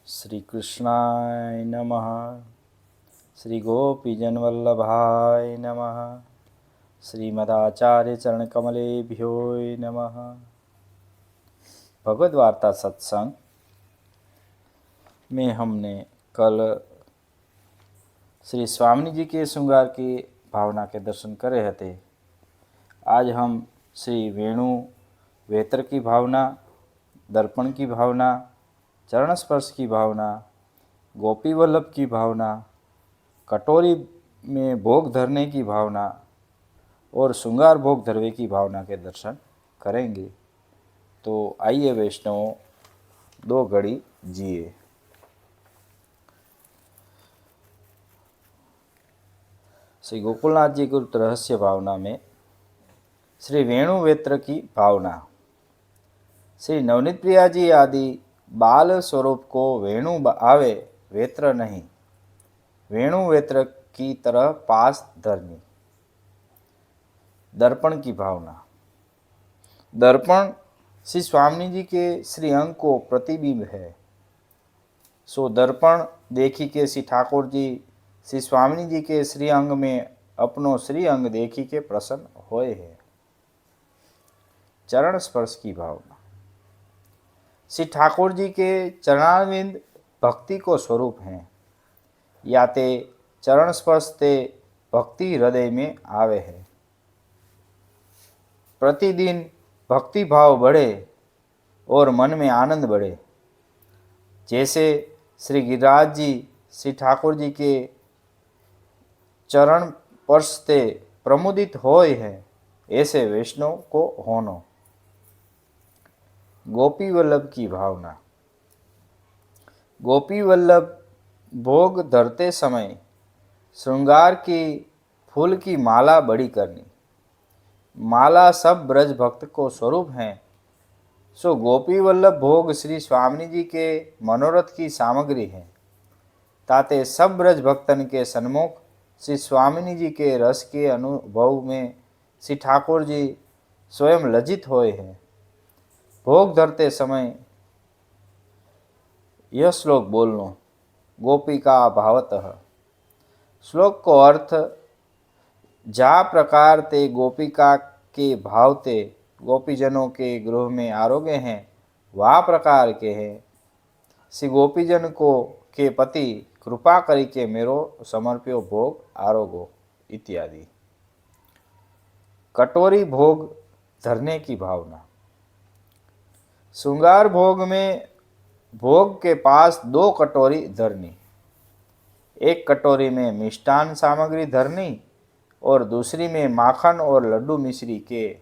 श्री कृष्णाय नमः। श्री गोपीजन वल्लभाय नमः। श्रीमदाचार्य चरण कमलेभ्यो नमः। भगवद वार्ता सत्संग में हमने कल श्री स्वामी जी के श्रृंगार की भावना के दर्शन करे थे। आज हम श्री वेणु वेत्र की भावना, दर्पण की भावना, चरण स्पर्श की भावना, गोपी वल्लभ की भावना, कटोरी में भोग धरने की भावना और श्रृंगार भोग धरवे की भावना के दर्शन करेंगे। तो आइए वैष्णवों, दो घड़ी जिए। श्री गोकुलनाथ जी गुप्त रहस्य भावना में श्री वेणु वेत्र की भावना। श्री नवनीत प्रिया जी आदि बाल स्वरूप को वेणु आवे वेत्र नहीं, वेणु वेत्र की तरह पास धरनी। दर्पण की भावना। दर्पण श्री स्वामी जी के श्री अंग को प्रतिबिंब है। सो दर्पण देखी के श्री ठाकुर जी श्री स्वामी जी के श्री अंग में अपनो श्री अंग देखी के प्रसन्न होए है। चरण स्पर्श की भावना। श्री ठाकुर जी के चरणारविंद भक्ति को स्वरूप हैं, या ते चरण स्पर्श ते भक्ति हृदय में आवे है। प्रतिदिन भक्ति भाव बढ़े और मन में आनंद बढ़े। जैसे श्री गिरिराज जी श्री ठाकुर जी के चरण स्पर्श ते प्रमुदित होए है, ऐसे वैष्णव को होनो। गोपी वल्लभ की भावना। गोपी वल्लभ भोग धरते समय श्रृंगार की फूल की माला बड़ी करनी। माला सब ब्रज भक्त को स्वरूप हैं। सो गोपी वल्लभ भोग श्री स्वामी जी के मनोरथ की सामग्री है। ताते सब ब्रज भक्तन के सन्मुख श्री स्वामी जी के रस के अनुभव में श्री ठाकुर जी स्वयं लज्जित होए हैं। भोग धरते समय यह श्लोक बोलनो, गोपिका भावतः। श्लोक को अर्थ जा प्रकार ते गोपिका के भावते गोपीजनों के गृह में आरोग्य हैं, वह प्रकार के हैं। श्री गोपीजन को के पति कृपा करी के मेरो समर्प्यो भोग आरोगो इत्यादि। कटोरी भोग धरने की भावना। श्रृंगार भोग में भोग के पास दो कटोरी धरनी। एक कटोरी में मिष्टान सामग्री धरनी और दूसरी में माखन और लड्डू मिश्री के,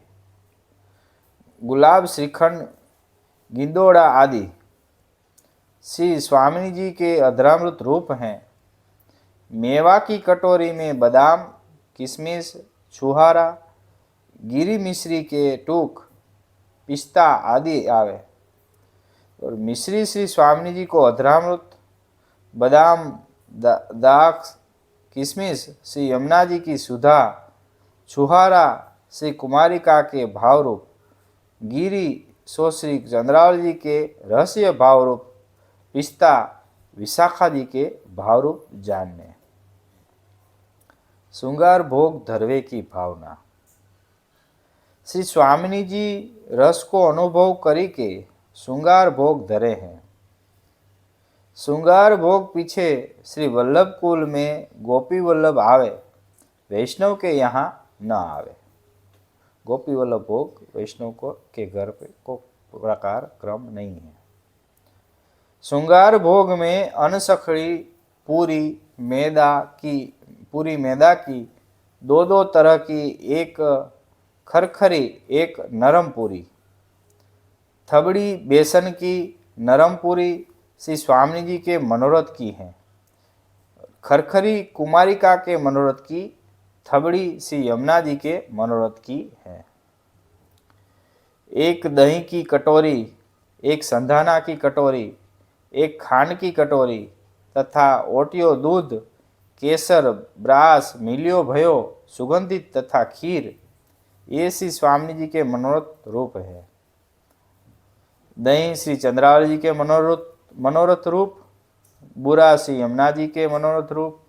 गुलाब, श्रीखंड, गिंदोड़ा आदि श्री स्वामी जी के अधरामृत रूप हैं। मेवा की कटोरी में बादाम, किशमिश, छुहारा, गिरी मिश्री के टूक, पिस्ता आदि आवे। और मिश्री श्री स्वामी जी को अधरामृत, बादाम, दाख, किशमिश श्री यमुना जी की सुधा, छुहारा श्री कुमारिका के भावरूप, गिरी सो श्री चंद्रावल जी के रहस्य भावरूप, पिस्ता विशाखा जी के भावरूप जानने। श्रृंगार भोग धरवे की भावना। श्री स्वामी जी रस को अनुभव करी के श्रृंगार भोग धरे हैं। श्रृंगार भोग पीछे श्री वल्लभ कुल में गोपी वल्लभ आवे, वैष्णव के यहाँ न आवे। गोपी वल्लभ भोग वैष्णव को के घर पे को प्रकार क्रम नहीं है। श्रृंगार भोग में अनसखड़ी पूरी मैदा की दो दो तरह की, एक खरखरी एक नरम पूरी। थबड़ी बेसन की नरम पूरी श्री स्वामी जी के मनोरथ की है। खरखरी कुमारिका के मनोरथ की, थबड़ी श्री यमुना जी के मनोरथ की है। एक दही की कटोरी, एक संधाना की कटोरी, एक खांड की कटोरी तथा ओटियो दूध, केसर, ब्रास, मिलियो भयो, सुगंधित तथा खीर, ये श्री स्वामी जी के मनोरथ रूप है। दही श्री चंद्रावली जी के मनोरथ रूप, बुरा श्री यमुना जी के मनोरथ रूप,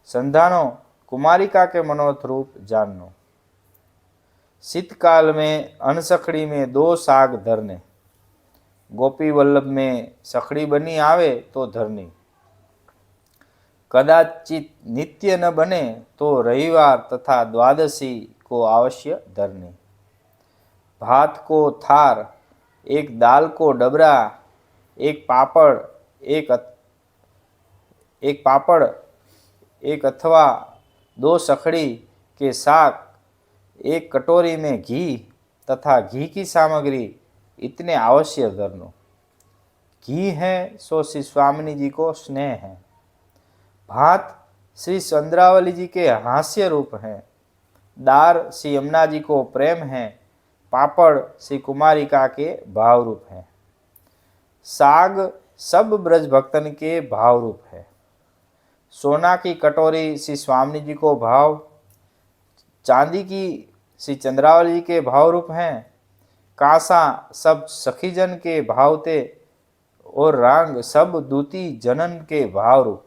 संधानो कुमारिका के मनोरथ रूप जाननो। शीतकाल में अनसखड़ी में 2 साग धरने, गोपी वल्लभ में सखड़ी बनी आवे तो धरनी। कदाचित नित्य न बने तो रविवार तथा द्वादशी को अवश्य धरनी। भात को थार, एक दाल को डबरा, एक पापड़ एक अथवा 2 सखड़ी के साग, एक कटोरी में घी तथा घी की सामग्री इतने अवश्य धरनो। घी है सो श्री स्वामिनी जी को स्नेह है। भात श्री चंद्रावली जी के हास्य रूप हैं। दार श्री यमुना जी को प्रेम है। पापड़ श्री कुमारिका के भाव रूप है। साग सब ब्रज भक्तन के भाव रूप है। सोना की कटोरी श्री स्वामिनी जी को भाव, चांदी की श्री चंद्रावली जी के भाव रूप हैं। कांसा सब सखीजन के भाव थे और रांग सब दूती जनन के भाव रूप।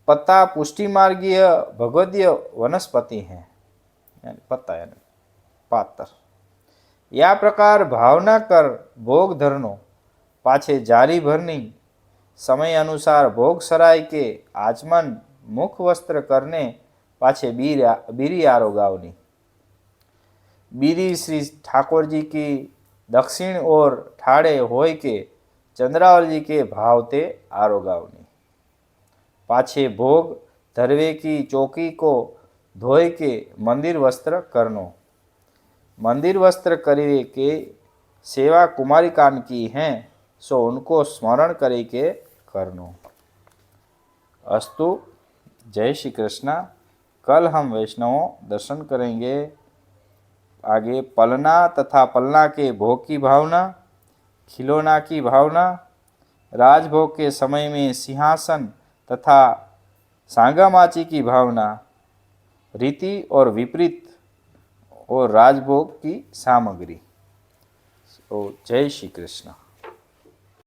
पत्ता पुष्टि मार्गीय भगवदीय वनस्पति हैं, पत्ता यानी पातर। या प्रकार भावना कर भोग धरनो, पाछे जारी भरनी। समय अनुसार भोग सराय के आचमन मुख वस्त्र करने, पाछे बीरी आरोगावनी। बीरी श्री ठाकुर जी की दक्षिण और ठाड़े होय के चंद्रावली जी के भावते आरोगावनी। पाछे भोग धरवे की चौकी को धोय के मंदिर वस्त्र करनो। मंदिर वस्त्र करिए के सेवा कुमारिकान की हैं, सो उनको स्मरण करे के करनो। अस्तु। जय श्री कृष्णा। कल हम वैष्णवों दर्शन करेंगे आगे पलना तथा पलना के भोग की भावना, खिलौना की भावना, राजभोग के समय में सिंहासन तथा सांगामाची की भावना, रीति और विपरीत और राजभोग की सामग्री। जय श्री कृष्ण।